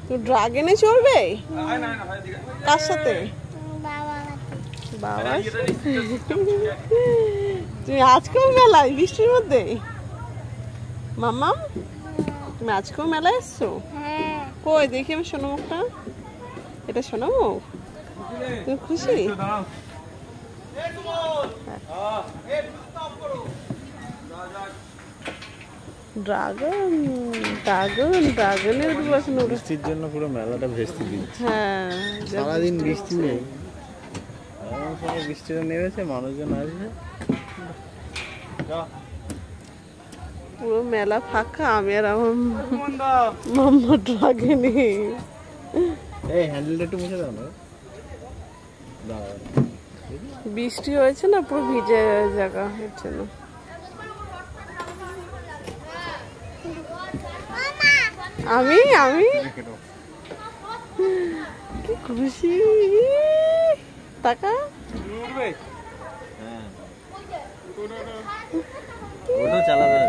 তুই ড্রাগনে চড়বে? কার সাথে? বাবা। তুমি আজকেও মেলায় বৃষ্টির মধ্যে? মাম্মাম তুমি আজকেও মেলায় এসছো? কই দেখি আমি সোনামুখটা। এটা সোনামুখ? তুমি খুশি? ড্রাগন ড্রাগন ড্রাগনের উঠবো। বৃষ্টির জন্য পুরো মেলাটা ভেস্তে দিচ্ছে। হ্যাঁ সারাদিন বৃষ্টি নেই, এমন সময় বৃষ্টিটা নেমেছে, মানুষজন আসবে। পুরো মেলা ফাঁকা, আমি আর আমার মাম্মা ড্রাগনে। এই হ্যান্ডেলটা একটু মুছে দাও না। বৃষ্টি হয়েছে না, পুরো ভিজে জায়গা হচ্ছে না। আমি আমি কি খুশি, টাকা ওটা চালাবে।